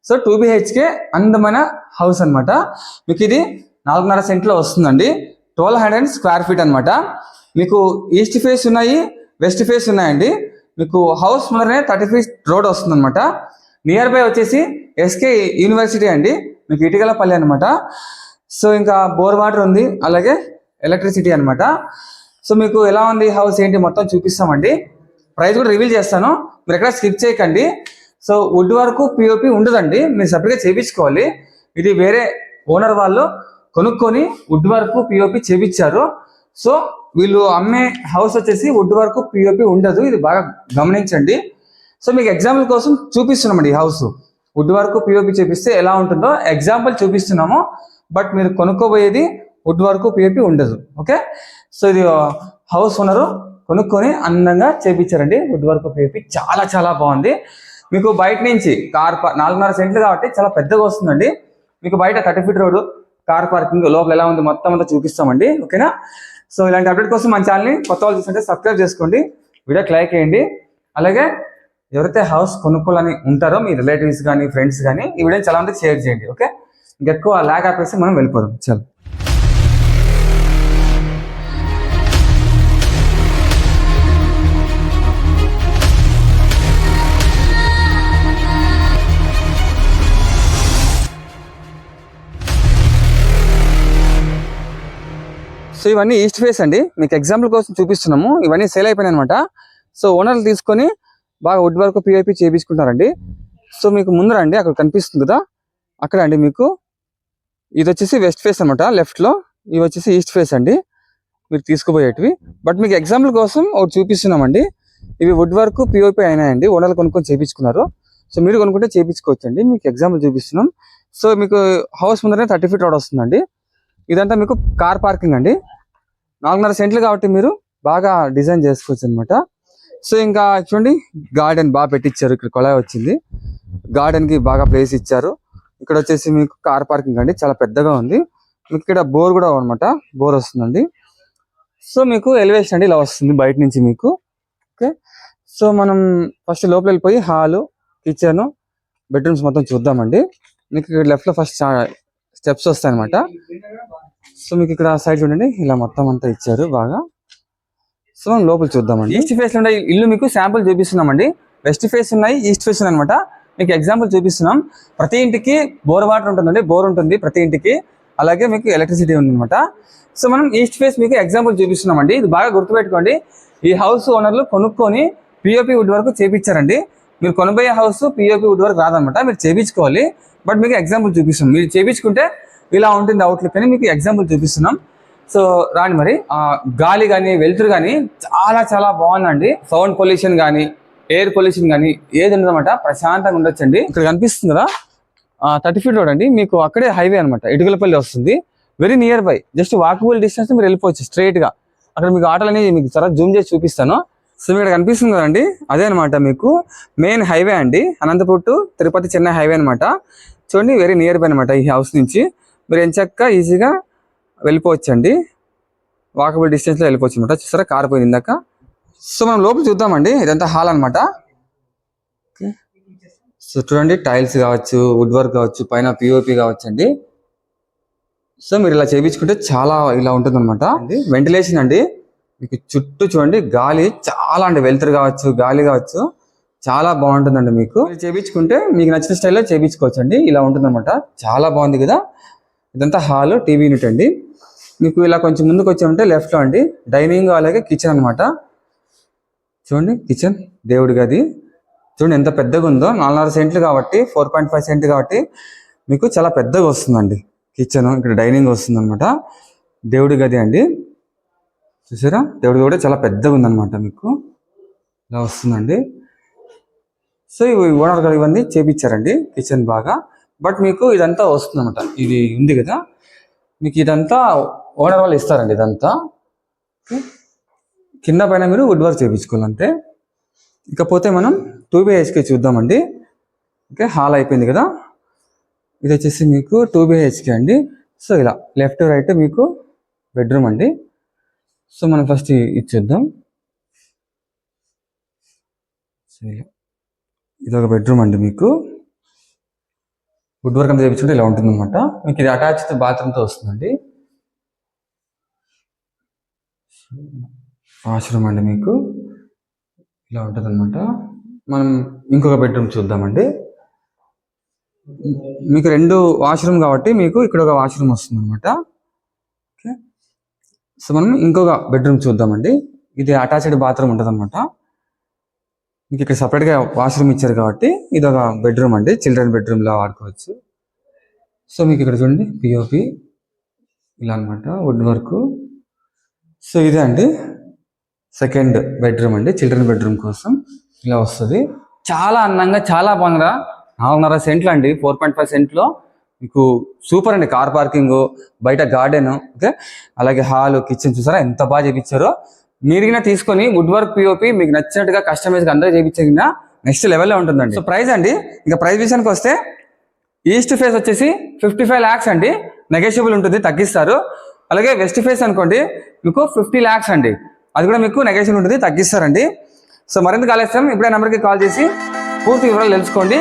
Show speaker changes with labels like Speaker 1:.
Speaker 1: So 2 BHK అందమైన house అనమాట. మీకు ఇది 4.5 సెంట్లో వస్తుందండి. 1200 స్క్వేర్ ఫీట్ అనమాట. మీకు ఈస్ట్ ఫేస్ ఉన్నాయి, వెస్ట్ ఫేస్ ఉన్నాయండి. మీకు హౌస్ ముందరనే 30 ఫీట్ రోడ్ వస్తుంది అనమాట. నియర్ బై వచ్చేసి SK యూనివర్సిటీ అండి, మీకు ఇటుకలపల్లి అనమాట. సో ఇంకా బోర్ వాటర్ ఉంది, అలాగే ఎలక్ట్రిసిటీ అనమాట. సో మీకు ఎలా ఉంది హౌస్ ఏంటి మొత్తం చూపిస్తామండి. ప్రైస్ కూడా రివీల్ చేస్తాను, మీరు ఎక్కడ స్కిప్ చేయకండి. సో వుడ్ వరకు POP ఉండదండి, మీరు సపరేట్గా చేయించుకోవాలి. ఇది వేరే ఓనర్ వాళ్ళు కొనుక్కొని వుడ్ వరకు POP చేయించారు. సో వీళ్ళు అమ్మే హౌస్ వచ్చేసి వుడ్ వరకు POP ఉండదు, ఇది బాగా గమనించండి. సో మీకు ఎగ్జాంపుల్ కోసం చూపిస్తున్నామండి ఈ హౌస్. వుడ్ వరకు POP చేపిస్తే ఎలా ఉంటుందో ఎగ్జాంపుల్ చూపిస్తున్నాము. బట్ మీరు కొనుక్కోబోయేది వుడ్ వరకు POP ఉండదు. ఓకే, సో ఇది హౌస్ ఓనరు కొనుక్కొని అందంగా చేపించారండి. వుడ్ వరకు POP చాలా చాలా బాగుంది. మీకు బయట నుంచి కార్ 4.5 సెంట్లు కాబట్టి చాలా పెద్దగా వస్తుందండి. మీకు బయట 30 ఫీట్ రోడ్డు, కార్ పార్కింగ్, లోపల ఎలా ఉంది మొత్తం అంతా చూపిస్తామండి. ఓకేనా? సో ఇలాంటి అప్డేట్ కోసం మన ఛానల్ని కొత్త వాళ్ళు చూస్తుంటే సబ్స్క్రైబ్ చేసుకోండి, వీడియోకి లైక్ చేయండి. అలాగే ఎవరైతే హౌస్ కొనుక్కోవాలని ఉంటారో మీ రిలేటివ్స్ కానీ ఫ్రెండ్స్ కానీ ఈ వీడియోని చాలా మందికి షేర్ చేయండి. ఓకే, ఇంకెక్కువ లాగ్ ఆపేసి మనం వెళ్ళిపోదాం. చలో. సో ఇవన్నీ ఈస్ట్ ఫేస్ అండి, మీకు ఎగ్జాంపుల్ కోసం చూపిస్తున్నాము. ఇవన్నీ సేల్ అయిపోయినాయి అనమాట. సో ఓనర్లు తీసుకొని బాగా వుడ్ వరకు POP చేయించుకుంటారండి. సో మీకు ముందర అండి అక్కడ కనిపిస్తుంది కదా, అక్కడ అండి మీకు ఇది వచ్చేసి వెస్ట్ ఫేస్ అనమాట లెఫ్ట్లో, ఇవి వచ్చేసి ఈస్ట్ ఫేస్ అండి మీరు తీసుకుపోయేటివి. బట్ మీకు ఎగ్జాంపుల్ కోసం ఒకటి చూపిస్తున్నామండి. ఇవి వుడ్ వరకు POP అయినాయండి, ఓనర్లు కొనుక్కొని చేయించుకున్నారు. సో మీరు కొనుక్కుంటే చేయించుకోవచ్చు అండి, మీకు ఎగ్జాంపుల్ చూపిస్తున్నాం. సో మీకు హౌస్ ముందరనే 30 ఫీట్ రోడ్ వస్తుందండి. ఇదంతా మీకు కార్ పార్కింగ్ అండి. 4.5 సెంట్లు కాబట్టి మీరు బాగా డిజైన్ చేసుకోవచ్చు అనమాట. సో ఇంకా చూడండి గార్డెన్ బాగా పెట్టించారు, ఇక్కడ కొళాయి వచ్చింది, గార్డెన్ కి బాగా ప్లేస్ ఇచ్చారు. ఇక్కడ వచ్చేసి మీకు కార్ పార్కింగ్ అండి, చాలా పెద్దగా ఉంది. మీకు ఇక్కడ బోర్ కూడా అనమాట, బోర్ వస్తుందండి. సో మీకు ఎలివేషన్ అండి ఇలా వస్తుంది బయట నుంచి మీకు. ఓకే, సో మనం ఫస్ట్ లోపల వెళ్ళిపోయి హాలు, కిచెన్, బెడ్రూమ్స్ మొత్తం చూద్దామండి. మీకు ఇక్కడ లెఫ్ట్ లో ఫస్ట్ స్టెప్స్ వస్తాయి అనమాట. సో మీకు ఇక్కడ సైడ్ చూడండి ఇలా మొత్తం అంతా ఇచ్చారు బాగా. సో మనం లోపల చూద్దామండి. ఈస్ట్ ఫేస్ లో ఉండే ఇల్లు మీకు శాంపుల్ చూపిస్తున్నామండి. వెస్ట్ ఫేస్ ఉన్నాయి, ఈస్ట్ ఫేస్ ఉన్నాయి అనమాట. మీకు ఎగ్జాంపుల్ చూపిస్తున్నాం. ప్రతి ఇంటికి బోర్ వాటర్ ఉంటుందండి, బోర్ ఉంటుంది ప్రతి ఇంటికి, అలాగే మీకు ఎలక్ట్రిసిటీ ఉంది అనమాట. సో మనం ఈస్ట్ ఫేస్ మీకు ఎగ్జాంపుల్ చూపిస్తున్నామండి. ఇది బాగా గుర్తుపెట్టుకోండి. ఈ హౌస్ ఓనర్లు కొనుక్కొని POP వుడ్ వరకు చేపించారండి. మీరు కొనబోయే హౌస్ POP వుడ్ వరకు రాదనమాట, మీరు చేయించుకోవాలి. బట్ మీకు ఎగ్జాంపుల్ చూపిస్తున్నాం, మీరు చేయించుకుంటే ఇలా ఉంటుంది అవుట్లుక్ అని మీకు ఎగ్జాంపుల్ చూపిస్తున్నాం. సో రాండి మరి. గాలి కానీ వెలుతురు కానీ చాలా చాలా బాగుందండి. సౌండ్ పొల్యూషన్ కానీ ఎయిర్ పొల్యూషన్ కానీ ఏది ఉండదన్నమాట, ప్రశాంతంగా ఉండొచ్చండి. ఇక్కడ కనిపిస్తుంది కదా 30 ఫీట్ రోడ్ అండి, మీకు అక్కడే హైవే అనమాట, ఇటుకలపల్లి వస్తుంది. Very near by, just walkable distance మీరు వెళ్ళిపోవచ్చు స్ట్రైట్ గా. అక్కడ మీకు ఆటోలు అనేది మీకు చాలా జూమ్ చేసి చూపిస్తాను. సో ఇక్కడ కనిపిస్తుంది కదండి, అదే అనమాట మీకు మెయిన్ హైవే అండి, అనంతపూర్ టు తిరుపతి చెన్నై హైవే అనమాట. చూడండి వెరీ నియర్ బై అనమాట. ఈ హౌస్ నుంచి మీరు ఎంచక్క ఈజీగా వెళ్ళిపోవచ్చు అండి, వాకబుల్ డిస్టెన్స్లో వెళ్ళిపోవచ్చు అనమాట. చూసారా కార్ పోయింది ఇందాక. సో మనం లోపల చూద్దామండి. ఇదంతా హాల్ అనమాట. సో చూడండి టైల్స్ కావచ్చు, వుడ్ వర్క్ కావచ్చు, పైన POP కావచ్చు అండి. సో మీరు ఇలా చేయించుకుంటే చాలా ఇలా ఉంటుంది అనమాట. వెంటిలేషన్ అండి, మీకు చుట్టూ చూడండి గాలి చాలా అండి, వెలుతురు కావచ్చు, గాలి కావచ్చు, చాలా బాగుంటుందండి. మీకు చేయించుకుంటే మీకు నచ్చిన స్టైల్లో చేయించుకోవచ్చు అండి. ఇలా ఉంటుంది అనమాట, చాలా బాగుంది కదా. ఇదంతా హాల్, టీవీ యూనిట్ అండి. మీకు ఇలా కొంచెం ముందుకు వచ్చామంటే లెఫ్ట్ లో అండి డైనింగ్, అలాగే కిచెన్ అనమాట. చూడండి కిచెన్, దేవుడి గది చూడండి ఎంత పెద్దగా ఉందో. 4.5 సెంట్లు కాబట్టి 4.5 సెంట్ కాబట్టి మీకు చాలా పెద్దగా వస్తుందండి కిచెన్. ఇక్కడ డైనింగ్ వస్తుంది అనమాట. దేవుడి గది అండి, చూసారా దేవుడి కూడా చాలా పెద్దగా ఉందన్నమాట, మీకు ఇలా వస్తుందండి. సో ఇవి ఓనర్ గారు ఇవన్నీ చేపించారండి కిచెన్ బాగా. బట్ మీకు ఇదంతా వస్తుంది అనమాట, ఇది ఉంది కదా మీకు ఇదంతా ఓనర్ వాళ్ళు ఇస్తారండి. ఇదంతా కింద పైన మీరు వుడ్ వర్క్ చేయించుకోవాలంటే. ఇకపోతే మనం 2 BHK చూద్దామండి. ఓకే, హాల్ అయిపోయింది కదా. ఇది వచ్చేసి మీకు 2 BHK అండి. సో ఇలా లెఫ్ట్ రైట్ మీకు బెడ్రూమ్ అండి. సో మనం ఫస్ట్ ఇది చూద్దాం. సో ఇదొక బెడ్రూమ్ అండి మీకు. వుడ్ వర్క్ అంతా చేయించుకుంటే ఇలా ఉంటుంది అనమాట. మీకు ఇది అటాచ్డ్ బాత్రూమ్తో వస్తుందండి. వాష్రూమ్ అండి మీకు ఇలా ఉంటుంది అనమాట. మనం ఇంకొక బెడ్రూమ్ చూద్దామండి. మీకు 2 వాష్రూమ్ కాబట్టి మీకు ఇక్కడ ఒక వాష్రూమ్ వస్తుంది అనమాట. ఓకే, సో మనం ఇంకొక బెడ్రూమ్ చూద్దామండి. ఇది అటాచ్డ్ బాత్రూమ్ ఉంటుంది అనమాట. మీకు ఇక్కడ సపరేట్గా వాష్రూమ్ ఇచ్చారు కాబట్టి ఇది ఒక బెడ్రూమ్ అండి, చిల్డ్రన్ బెడ్రూమ్లా వాడుకోవచ్చు. సో మీకు ఇక్కడ చూడండి పిఓపి ఇలా అనమాట, వుడ్ వర్క్. సో ఇదే అండి సెకండ్ బెడ్రూమ్ అండి, చిల్డ్రన్ బెడ్రూమ్ కోసం ఇలా వస్తుంది. చాలా అందంగా, చాలా బాగా 4.5 సెంట్లు అండి, 4.5 సెంట్లో మీకు సూపర్ అండి. కార్ పార్కింగ్, బయట గార్డెన్, ఓకే, అలాగే హాల్, కిచెన్ చూసారా ఎంత బాగా చేయించారో. మీరుగా తీసుకొని వుడ్ వర్క్ పిఓపి మీకు నచ్చినట్టుగా కస్టమైజ్గా అందరూ చేయించిన నెక్స్ట్ లెవెల్లో ఉంటుందండి. సో ప్రైస్ అండి, ఇంకా ప్రైస్ విషయానికి వస్తే ఈస్ట్ ఫేస్ వచ్చేసి 55 lakhs అండి, నెగోషియబుల్ ఉంటుంది, తగ్గిస్తారు. అలాగే వెస్ట్ ఫేస్ అనుకోండి మీకు 50 lakhs అండి, అది కూడా మీకు నెగోషియబుల్ ఉంటుంది, తగ్గిస్తారండి. సో మరింత ఆలస్యం ఇప్పుడే నెంబర్కి కాల్ చేసి పూర్తి వివరాలు తెలుసుకోండి.